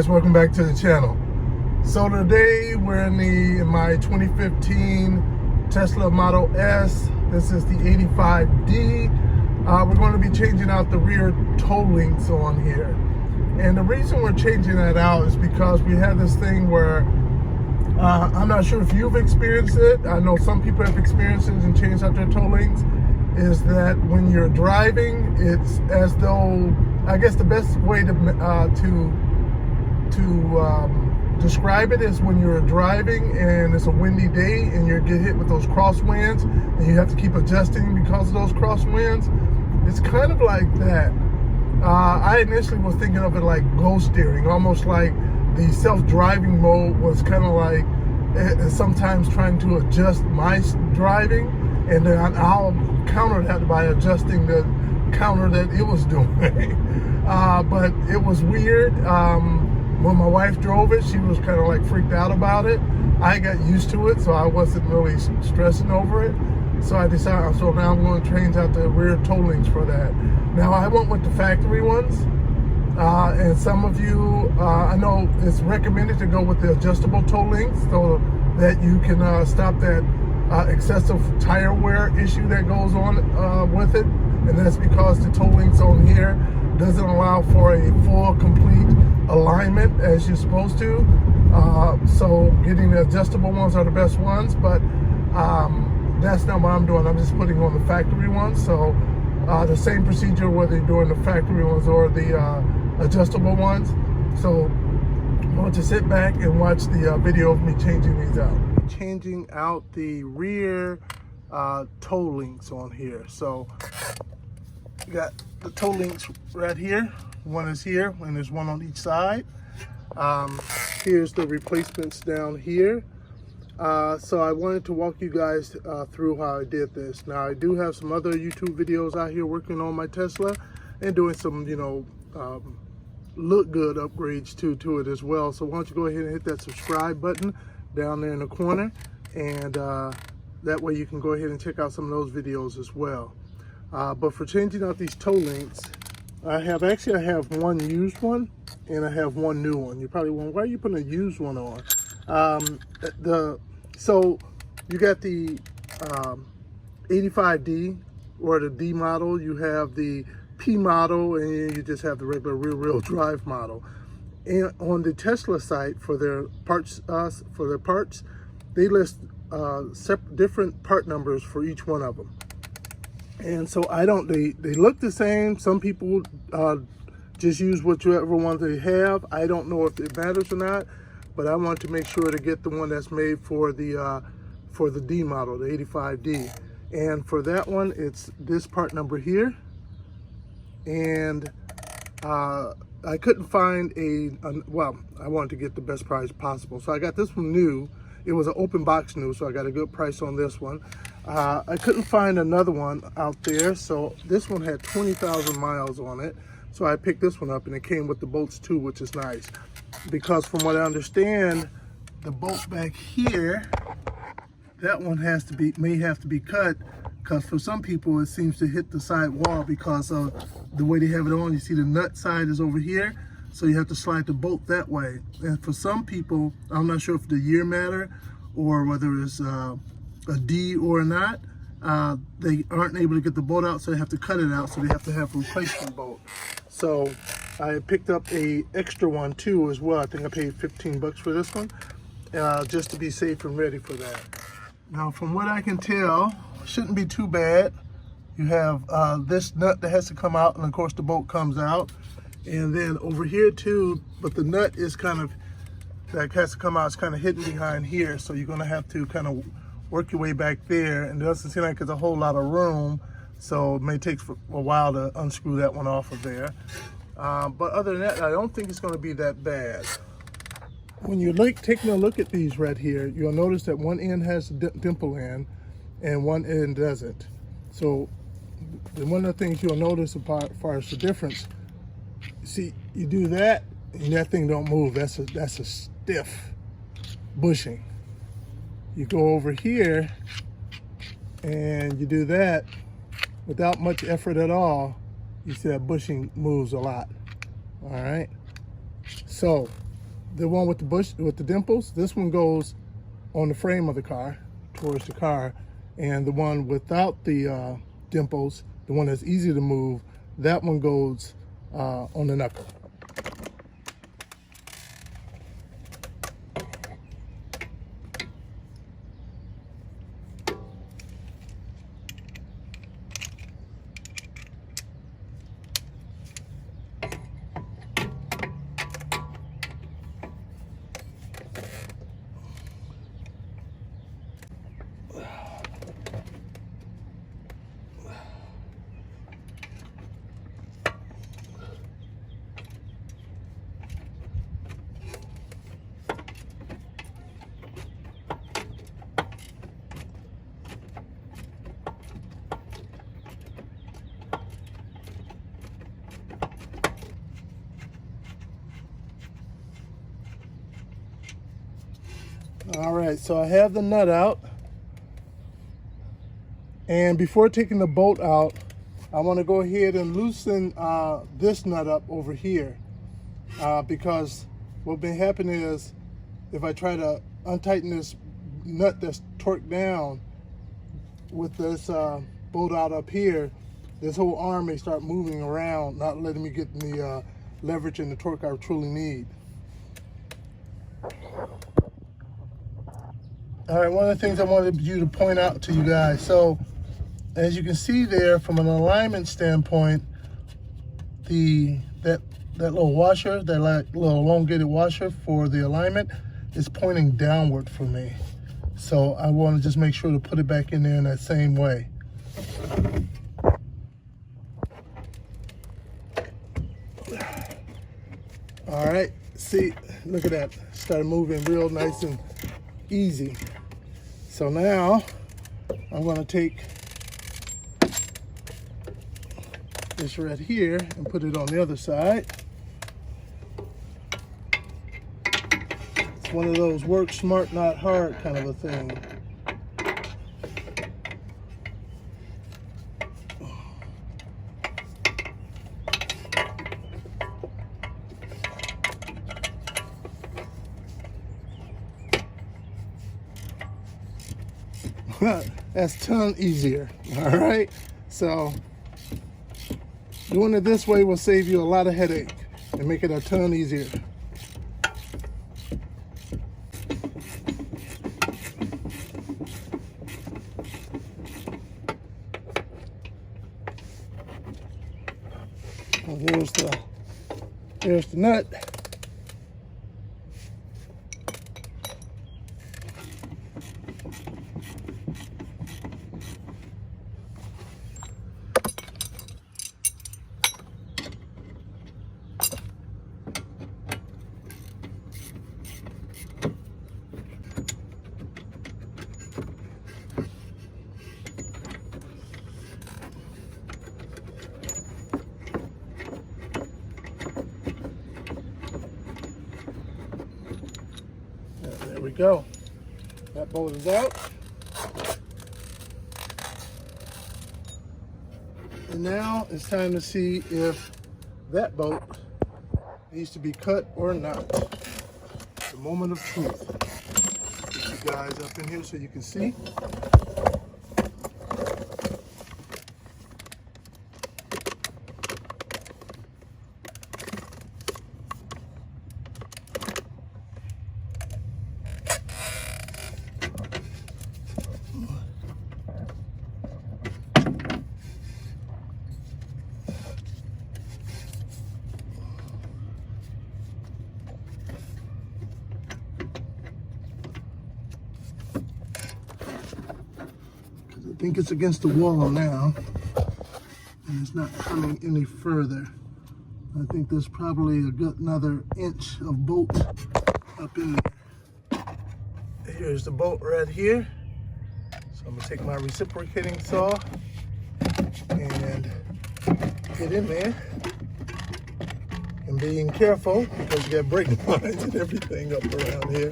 guys, welcome back to the channel. So today we're in my 2015 Tesla Model S. This is the 85D. We're going to be changing out the rear toe links on here. And the reason we're changing that out is because we had this thing where I'm not sure if you've experienced it. I know some people have experienced it and changed out their toe links. Is that when you're driving, it's as though, I guess the best way to describe it is when you're driving and it's a windy day and you get hit with those crosswinds and you have to keep adjusting because of those crosswinds. It's kind of like that. I initially was thinking of it like ghost steering, almost like the self-driving mode was kind of like sometimes trying to adjust my driving, and then I'll counter that by adjusting the counter that it was doing. But it was weird. When my wife drove it, she was kind of like freaked out about it. I got used to it, so I wasn't really stressing over it. So I decided, so now I'm going to change out the rear toe links for that. Now I went with the factory ones. And some of you, I know it's recommended to go with the adjustable toe links so that you can stop that excessive tire wear issue that goes on with it. And that's because the toe links on here doesn't allow for a full, complete alignment as you're supposed to. So getting the adjustable ones are the best ones, but that's not what I'm doing. I'm just putting on the factory ones. So the same procedure whether you're doing the factory ones or the adjustable ones. So I want you to sit back and watch the video of me changing these out. Changing out the rear toe links on here. So you got the toe links right here. One is here and there's one on each side. Here's the replacements down here. So I wanted to walk you guys through how I did this. Now I do have some other YouTube videos out here working on my Tesla and doing some, look good upgrades to it as well. So why don't you go ahead and hit that subscribe button down there in the corner, and that way you can go ahead and check out some of those videos as well. But for changing out these toe links, I have one used one and I have one new one. You're probably wondering, why are you putting a used one on? So you got the 85D or the D model, you have the P model, and you just have the regular rear-wheel drive model. And on the Tesla site for their parts, they list different part numbers for each one of them. And so they look the same. Some people just use whichever one they have. I don't know if it matters or not, but I want to make sure to get the one that's made for the D model, the 85D. And for that one, it's this part number here. And I couldn't find well, I wanted to get the best price possible. So I got this one new. It was an open box new, so I got a good price on this one. I couldn't find another one out there, so this one had 20,000 miles on it. So I picked this one up, and it came with the bolts too, which is nice. Because from what I understand, the bolt back here, that one may have to be cut, because for some people it seems to hit the side wall because of the way they have it on. You see the nut side is over here, so you have to slide the bolt that way. And for some people, I'm not sure if the year matter or whether it's a D or not, they aren't able to get the bolt out, so they have to cut it out, so they have to have a replacement bolt. So I picked up a extra one too as well. I think I paid 15 bucks for this one, just to be safe and ready for that. Now from what I can tell, shouldn't be too bad. You have this nut that has to come out, and of course the bolt comes out. And then over here too, but the nut is that has to come out, it's kind of hidden behind here. So you're gonna have to kind of work your way back there, and it doesn't seem like there's a whole lot of room. So it may take a while to unscrew that one off of there. But other than that, I don't think it's gonna be that bad. When you're taking a look at these right here, you'll notice that one end has a dimple in and one end doesn't. So one of the things you'll notice as far as the difference, see, you do that and that thing don't move. That's a stiff bushing. You go over here and you do that without much effort at all, you see that bushing moves a lot. All right, so the one with the bush, with the dimples, this one goes on the frame of the car, towards the car. And the one without the dimples, the one that's easy to move, that one goes on the knuckle. All right, so I have the nut out. And before taking the bolt out, I want to go ahead and loosen this nut up over here. Because what may happen is, if I try to untighten this nut that's torqued down with this bolt out up here, this whole arm may start moving around, not letting me get the leverage and the torque I truly need. All right, one of the things I wanted you to point out to you guys. So as you can see there, from an alignment standpoint, that little washer, that little elongated washer for the alignment is pointing downward for me. So I want to just make sure to put it back in there in that same way. All right, see, look at that. Started moving real nice and easy. So now I'm going to take this right here and put it on the other side. It's one of those work smart, not hard kind of a thing. That's a ton easier. All right, so doing it this way will save you a lot of headache and make it a ton easier. Well, there's the nut. There we go. That bolt is out. And now it's time to see if that bolt needs to be cut or not. The moment of truth. Get you guys up in here so you can see. I think it's against the wall now, and it's not coming any further. I think there's probably a good another inch of bolt up in there. Here's the bolt right here. So I'm gonna take my reciprocating saw and get in there. And being careful because you got brake lines and everything up around here.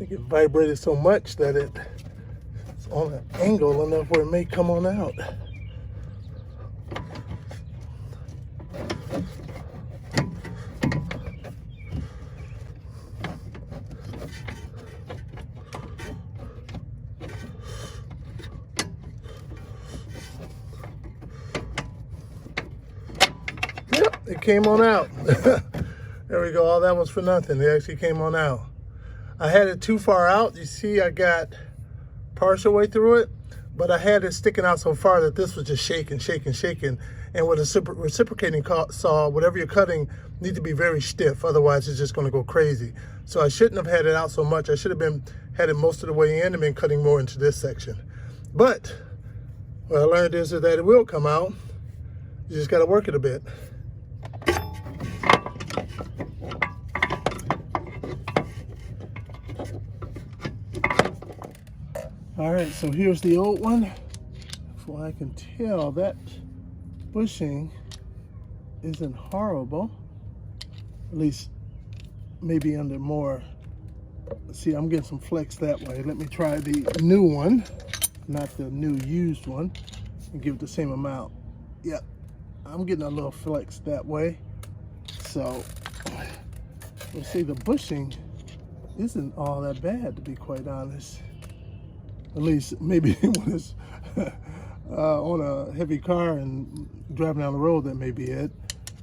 think it vibrated so much that it's on an angle enough where it may come on out. Yep, it came on out. There we go. All that was for nothing. It actually came on out. I had it too far out. You see, I got partial way through it, but I had it sticking out so far that this was just shaking. And with a reciprocating saw, whatever you're cutting need to be very stiff. Otherwise, it's just going to go crazy. So I shouldn't have had it out so much. I should have had it most of the way in and been cutting more into this section. But what I learned is that it will come out. You just got to work it a bit. All right, so here's the old one. Well, I can tell that bushing isn't horrible. At least maybe under more. See, I'm getting some flex that way. Let me try the new one, not the new used one, and give it the same amount. Yep, I'm getting a little flex that way. So let's see, the bushing isn't all that bad, to be quite honest. At least maybe when it's on a heavy car and driving down the road, that may be it.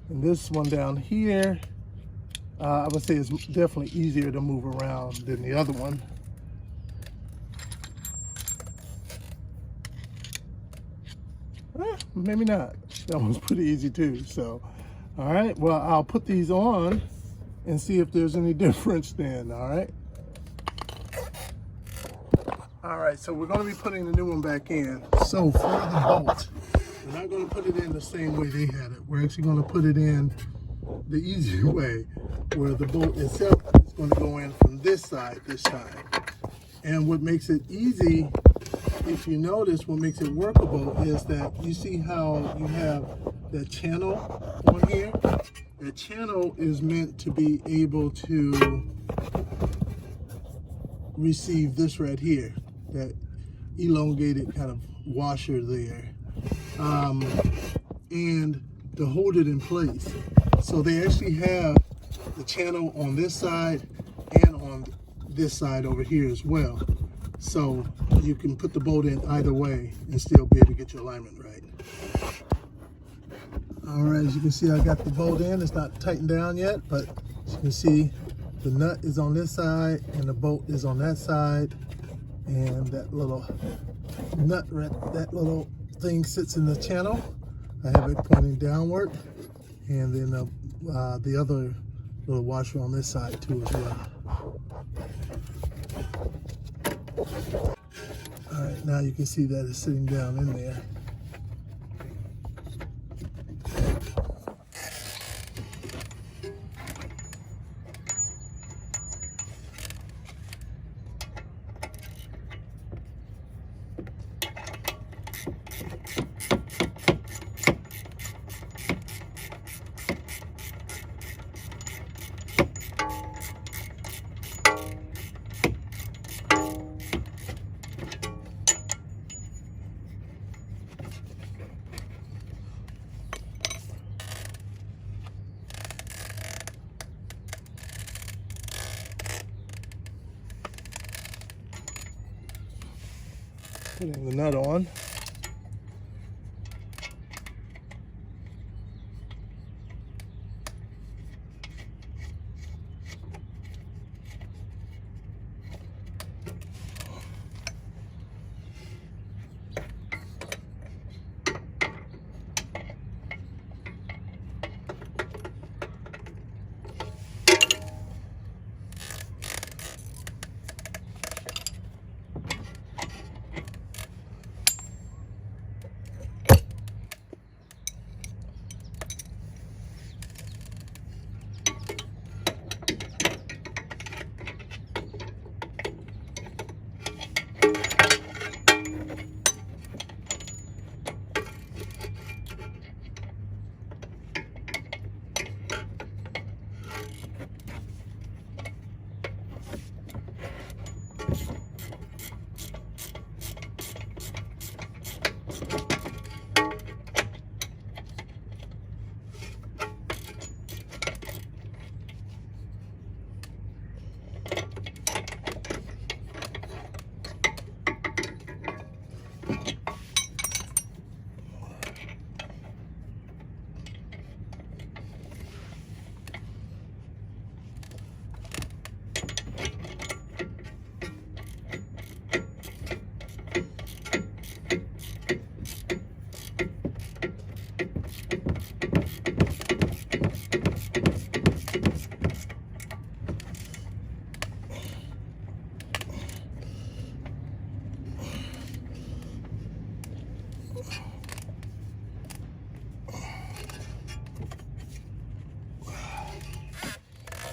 And this one down here, I would say it's definitely easier to move around than the other one. Maybe not. That one's pretty easy too. So, all right, well, I'll put these on and see if there's any difference then, all right? All right, so we're going to be putting the new one back in. So for the bolt, we're not going to put it in the same way they had it. We're actually going to put it in the easy way, where the bolt itself is going to go in from this side this time. And what makes it easy, if you notice, what makes it workable is that you see how you have that channel on here? That channel is meant to be able to receive this right here, that elongated kind of washer there, and to hold it in place. So they actually have the channel on this side and on this side over here as well. So you can put the bolt in either way and still be able to get your alignment right. All right, as you can see, I got the bolt in. It's not tightened down yet, but as you can see, the nut is on this side and the bolt is on that side. And that little nut, that little thing sits in the channel. I have it pointing downward. And then the other little washer on this side too as well. All right, now you can see that it's sitting down in there. Putting the nut on.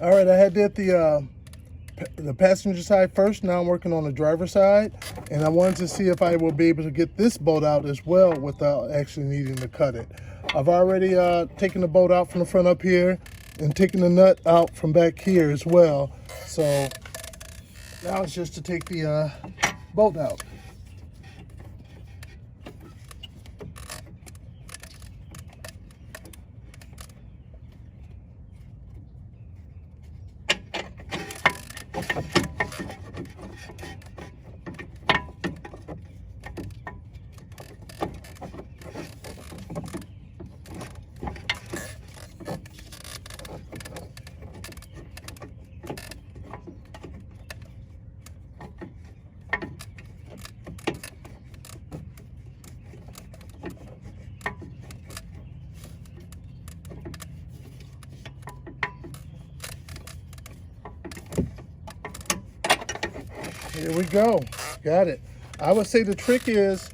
All right, I had did the passenger side first. Now I'm working on the driver's side, and I wanted to see if I will be able to get this bolt out as well without actually needing to cut it. I've already taken the bolt out from the front up here and taken the nut out from back here as well. So now it's just to take the bolt out. Here we go, got it. I would say the trick is,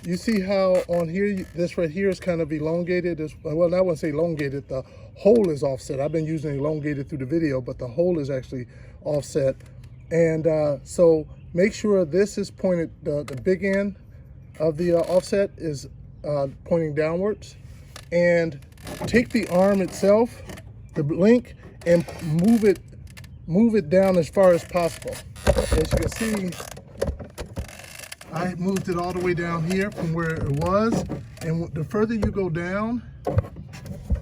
you see how on here, this right here is kind of elongated. Well, I wouldn't say elongated, the hole is offset. I've been using elongated through the video, but the hole is actually offset. And so make sure this is pointed, the big end of the offset is pointing downwards. And take the arm itself, the link, and move it down as far as possible. As you can see, I moved it all the way down here from where it was, and the further you go down,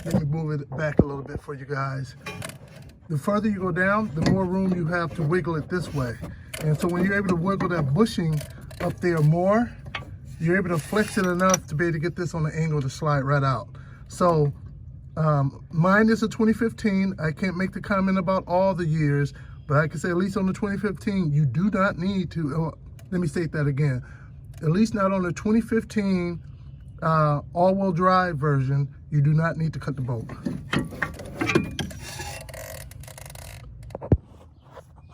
let me move it back a little bit for you guys. The further you go down, the more room you have to wiggle it this way. And so when you're able to wiggle that bushing up there more, you're able to flex it enough to be able to get this on the angle to slide right out. So mine is a 2015. I can't make the comment about all the years, but I can say at least on the 2015, you do not need to, let me state that again. At least not on the 2015 all-wheel drive version, you do not need to cut the bolt.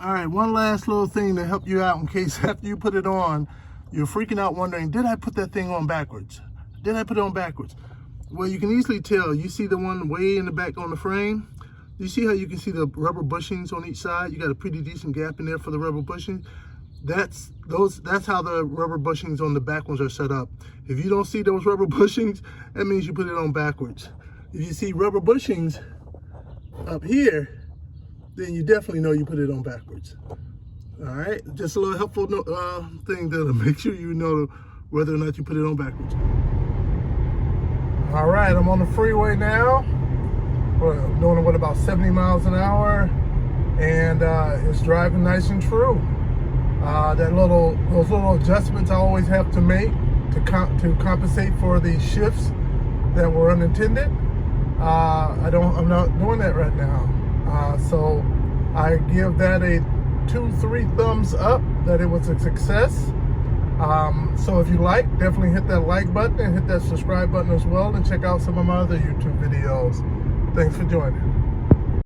All right, one last little thing to help you out in case after you put it on, you're freaking out wondering, did I put that thing on backwards? Did I put it on backwards? Well, you can easily tell. You see the one way in the back on the frame? You see how you can see the rubber bushings on each side? You got a pretty decent gap in there for the rubber bushings. That's how the rubber bushings on the back ones are set up. If you don't see those rubber bushings, that means you put it on backwards. If you see rubber bushings up here, then you definitely know you put it on backwards. All right, just a little helpful thing to make sure you know whether or not you put it on backwards. All right, I'm on the freeway now. We're doing what, about 70 miles an hour, and it's driving nice and true. Those little adjustments I always have to make to compensate for the shifts that were unintended. I'm not doing that right now. So I give that a 2-3 thumbs up that it was a success. So if you like, definitely hit that like button and hit that subscribe button as well, and check out some of my other YouTube videos. Thanks for joining.